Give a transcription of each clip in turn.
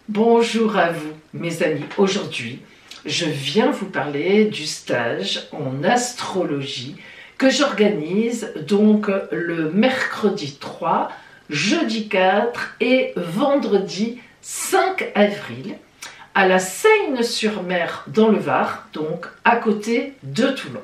Bonjour à vous, mes amis. Aujourd'hui, je viens vous parler du stage en astrologie que j'organise donc le mercredi 3, jeudi 4 et vendredi 5 avril à la Seyne-sur-Mer dans le Var, donc à côté de Toulon.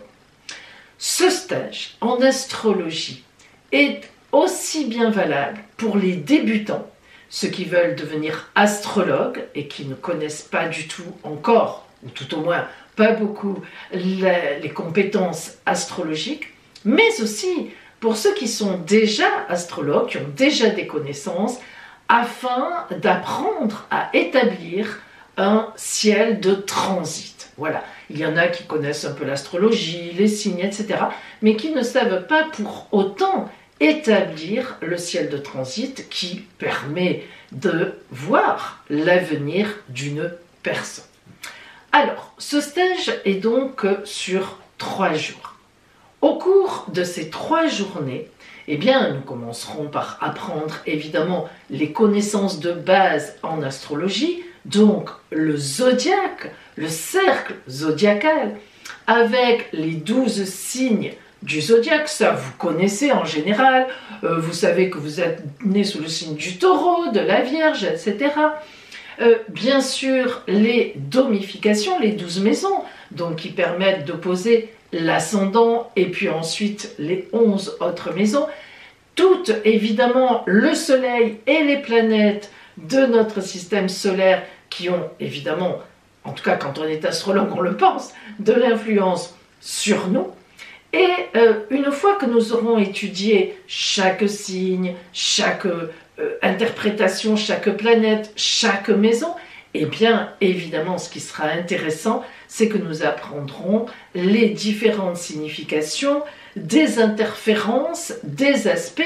Ce stage en astrologie est aussi bien valable pour les débutants, ceux qui veulent devenir astrologues et qui ne connaissent pas du tout encore, ou tout au moins pas beaucoup, les compétences astrologiques, mais aussi pour ceux qui sont déjà astrologues, qui ont déjà des connaissances, afin d'apprendre à établir un ciel de transit. Voilà, il y en a qui connaissent un peu l'astrologie, les signes, etc., mais qui ne savent pas pour autant établir le ciel de transit qui permet de voir l'avenir d'une personne. Alors, ce stage est donc sur 3 jours. Au cours de ces 3 journées, eh bien, nous commencerons par apprendre évidemment les connaissances de base en astrologie, donc le zodiaque, le cercle zodiacal, avec les 12 signes du zodiaque, ça vous connaissez en général, vous savez que vous êtes né sous le signe du taureau, de la vierge, etc. Bien sûr, les domifications, les 12 maisons, donc qui permettent d'opposer l'ascendant et puis ensuite les 11 autres maisons. Toutes, évidemment, le soleil et les planètes de notre système solaire qui ont évidemment, en tout cas quand on est astrologue on le pense, de l'influence sur nous. Et une fois que nous aurons étudié chaque signe, chaque interprétation, chaque planète, chaque maison, eh bien évidemment ce qui sera intéressant, c'est que nous apprendrons les différentes significations des interférences, des aspects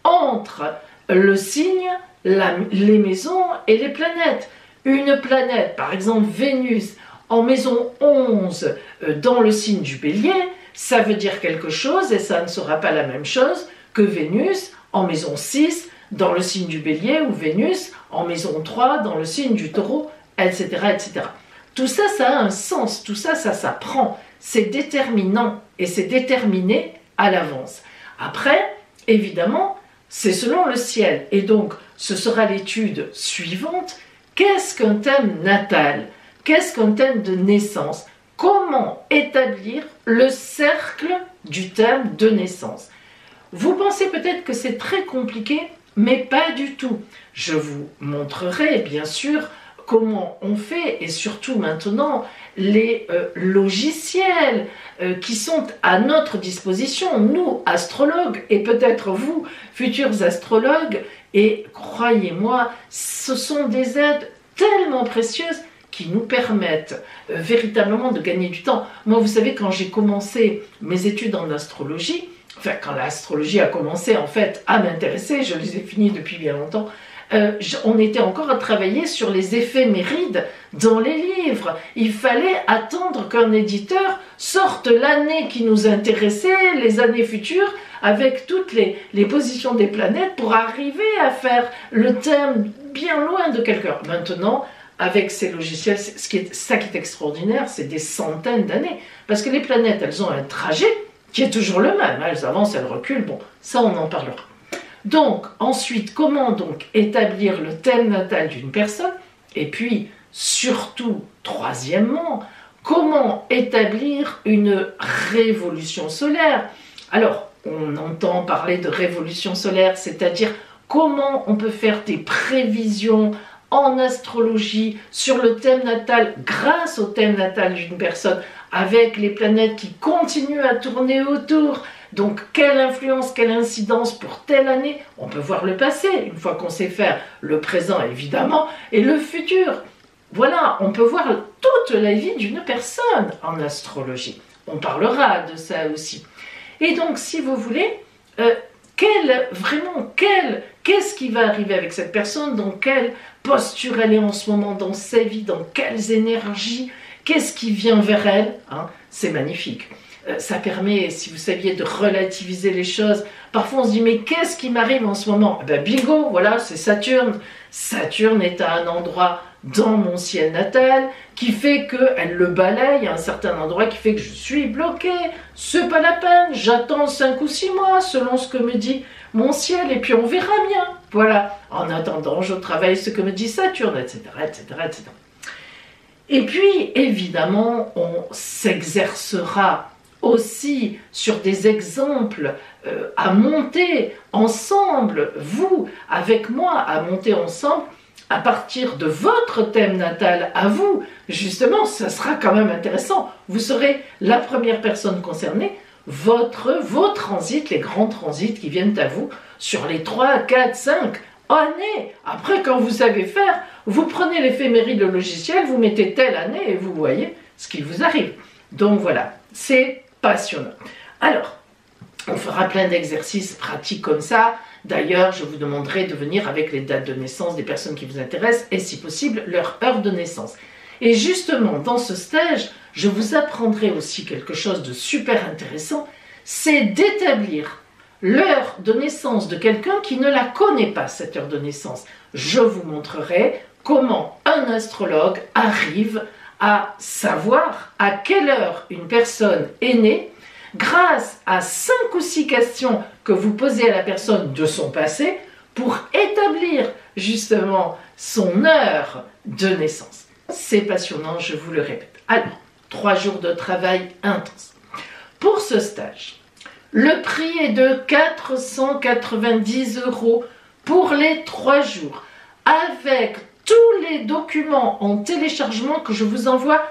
entre le signe, les maisons et les planètes. Une planète, par exemple Vénus, en maison 11 dans le signe du Bélier, ça veut dire quelque chose et ça ne sera pas la même chose que Vénus en maison 6 dans le signe du Bélier ou Vénus en maison 3 dans le signe du Taureau, etc. etc. Tout ça, ça a un sens, tout ça, ça s'apprend, c'est déterminant et c'est déterminé à l'avance. Après, évidemment, c'est selon le ciel et donc ce sera l'étude suivante. Qu'est-ce qu'un thème natal? Qu'est-ce qu'un thème de naissance? Comment établir le cercle du thème de naissance? Vous pensez peut-être que c'est très compliqué, mais pas du tout. Je vous montrerai bien sûr comment on fait et surtout maintenant les logiciels qui sont à notre disposition, nous astrologues et peut-être vous futurs astrologues, et croyez-moi, ce sont des aides tellement précieuses qui nous permettent véritablement de gagner du temps. Moi, vous savez, quand j'ai commencé mes études en astrologie, enfin, quand l'astrologie a commencé en fait à m'intéresser, je les ai finies depuis bien longtemps, on était encore à travailler sur les éphémérides dans les livres. Il fallait attendre qu'un éditeur sorte l'année qui nous intéressait, les années futures, avec toutes les positions des planètes pour arriver à faire le thème bien loin de quelqu'un. Maintenant, avec ces logiciels, ça qui est extraordinaire, c'est des centaines d'années. Parce que les planètes, elles ont un trajet qui est toujours le même. Elles avancent, elles reculent, bon, ça on en parlera. Donc, ensuite, comment donc établir le thème natal d'une personne? Et puis, surtout, troisièmement, comment établir une révolution solaire? Alors, on entend parler de révolution solaire, c'est-à-dire comment on peut faire des prévisions en astrologie sur le thème natal grâce au thème natal d'une personne avec les planètes qui continuent à tourner autour. Donc quelle influence, quelle incidence pour telle année? On peut voir le passé une fois qu'on sait faire le présent évidemment et le futur. Voilà, on peut voir toute la vie d'une personne en astrologie. On parlera de ça aussi. Et donc si vous voulez, qu'est-ce qui va arriver avec cette personne, dans quelle posture elle est en ce moment dans sa vie, dans quelles énergies, qu'est-ce qui vient vers elle, hein, c'est magnifique. Ça permet, si vous saviez, de relativiser les choses. Parfois on se dit mais qu'est-ce qui m'arrive en ce moment? Ben bingo, voilà, c'est Saturne. Saturne est à un endroit dans mon ciel natal qui fait qu'elle le balaye à un certain endroit qui fait que je suis bloquée. C'est pas la peine, j'attends 5 ou 6 mois selon ce que me dit mon ciel et puis on verra bien. Voilà, en attendant je travaille ce que me dit Saturne, etc., etc., etc. Et puis évidemment on s'exercera aussi sur des exemples à monter ensemble, vous avec moi, à monter ensemble à partir de votre thème natal à vous. Justement, ça sera quand même intéressant. Vous serez la première personne concernée, vos transits, les grands transits qui viennent à vous sur les 3, 4, 5 années. Après, quand vous savez faire, vous prenez l'éphéméride, le logiciel, vous mettez telle année et vous voyez ce qui vous arrive. Donc voilà, c'est passionnant. Alors, on fera plein d'exercices pratiques comme ça. D'ailleurs, je vous demanderai de venir avec les dates de naissance des personnes qui vous intéressent et si possible, leur heure de naissance. Et justement, dans ce stage, je vous apprendrai aussi quelque chose de super intéressant, c'est d'établir l'heure de naissance de quelqu'un qui ne la connaît pas, cette heure de naissance. Je vous montrerai comment un astrologue arrive à savoir à quelle heure une personne est née grâce à 5 ou 6 questions que vous posez à la personne de son passé pour établir justement son heure de naissance. C'est passionnant, je vous le répète. Alors, 3 jours de travail intense. Pour ce stage, le prix est de 490 € pour les 3 jours, avec tous les documents en téléchargement que je vous envoie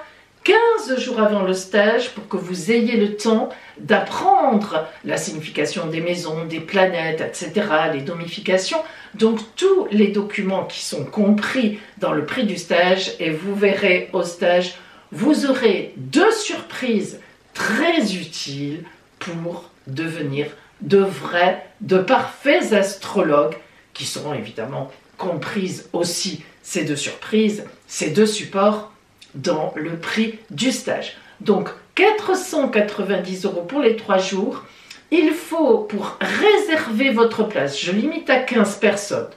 15 jours avant le stage pour que vous ayez le temps d'apprendre la signification des maisons, des planètes, etc., les domifications. Donc tous les documents qui sont compris dans le prix du stage et vous verrez au stage, vous aurez 2 surprises très utiles pour devenir de vrais, de parfaits astrologues qui seront évidemment comprises aussi ces 2 surprises, ces 2 supports dans le prix du stage. Donc 490 € pour les 3 jours. Il faut, pour réserver votre place, je limite à 15 personnes.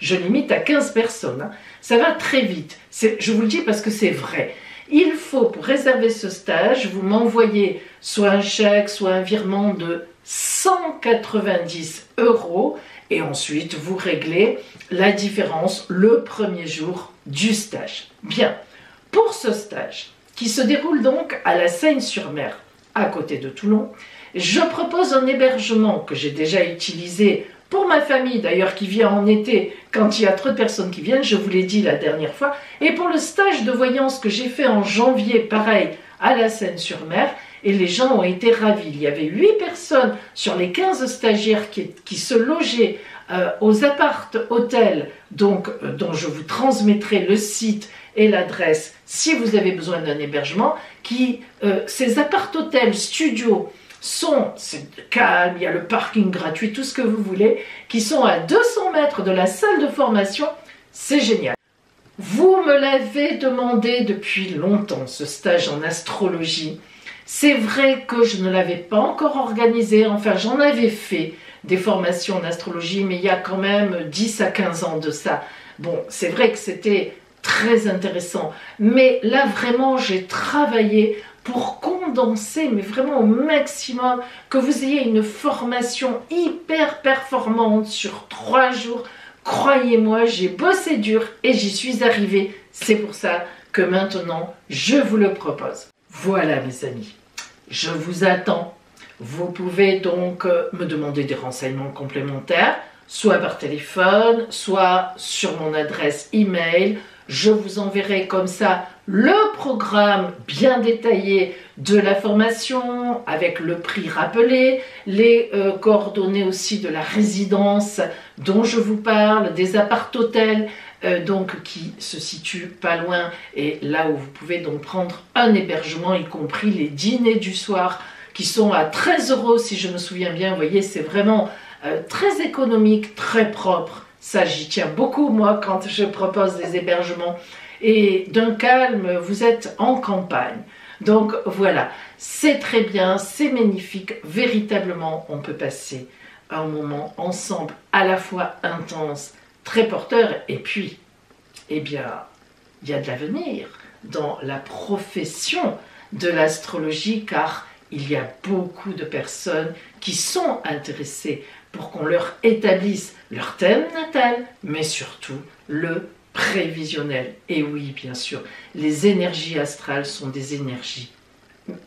Je limite à 15 personnes. Hein. Ça va très vite. Je vous le dis parce que c'est vrai. Il faut, pour réserver ce stage, vous m'envoyez soit un chèque, soit un virement de 190 € et ensuite vous réglez la différence le premier jour du stage. Bien. Pour ce stage, qui se déroule donc à la Seine-sur-Mer, à côté de Toulon, je propose un hébergement que j'ai déjà utilisé pour ma famille, d'ailleurs, qui vient en été, quand il y a trop de personnes qui viennent, je vous l'ai dit la dernière fois, et pour le stage de voyance que j'ai fait en janvier, pareil, à la Seine-sur-Mer, et les gens ont été ravis. Il y avait 8 personnes sur les 15 stagiaires qui se logeaient aux appart-hôtels, donc dont je vous transmettrai le site et l'adresse si vous avez besoin d'un hébergement, ces appart-hôtels studios c'est calme, il y a le parking gratuit, tout ce que vous voulez, qui sont à 200 mètres de la salle de formation, c'est génial. Vous me l'avez demandé depuis longtemps, ce stage en astrologie. C'est vrai que je ne l'avais pas encore organisé, enfin j'en avais fait des formations en astrologie, mais il y a quand même 10 à 15 ans de ça. Bon, c'est vrai que c'était très intéressant, mais là vraiment j'ai travaillé pour condenser, mais vraiment au maximum, que vous ayez une formation hyper performante sur 3 jours. Croyez-moi, j'ai bossé dur et j'y suis arrivée. C'est pour ça que maintenant, je vous le propose. Voilà mes amis, je vous attends. Vous pouvez donc me demander des renseignements complémentaires, soit par téléphone, soit sur mon adresse email. Je vous enverrai comme ça le programme bien détaillé de la formation avec le prix rappelé, les coordonnées aussi de la résidence dont je vous parle, des appart-hôtels donc qui se situent pas loin et là où vous pouvez donc prendre un hébergement, y compris les dîners du soir qui sont à 13 € si je me souviens bien. Vous voyez, c'est vraiment très économique, très propre. Ça, j'y tiens beaucoup, moi, quand je propose des hébergements. Et d'un calme, vous êtes en campagne. Donc voilà, c'est très bien, c'est magnifique. Véritablement, on peut passer un moment ensemble à la fois intense, très porteur, et puis, eh bien, il y a de l'avenir dans la profession de l'astrologie, car il y a beaucoup de personnes qui sont intéressées pour qu'on leur établisse leur thème natal, mais surtout le prévisionnel. Et oui, bien sûr, les énergies astrales sont des énergies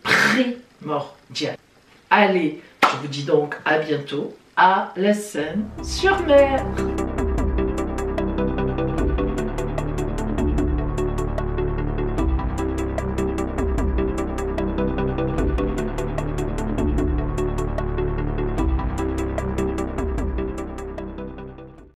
primordiales. Allez, je vous dis donc à bientôt à la Seine-sur-Mer.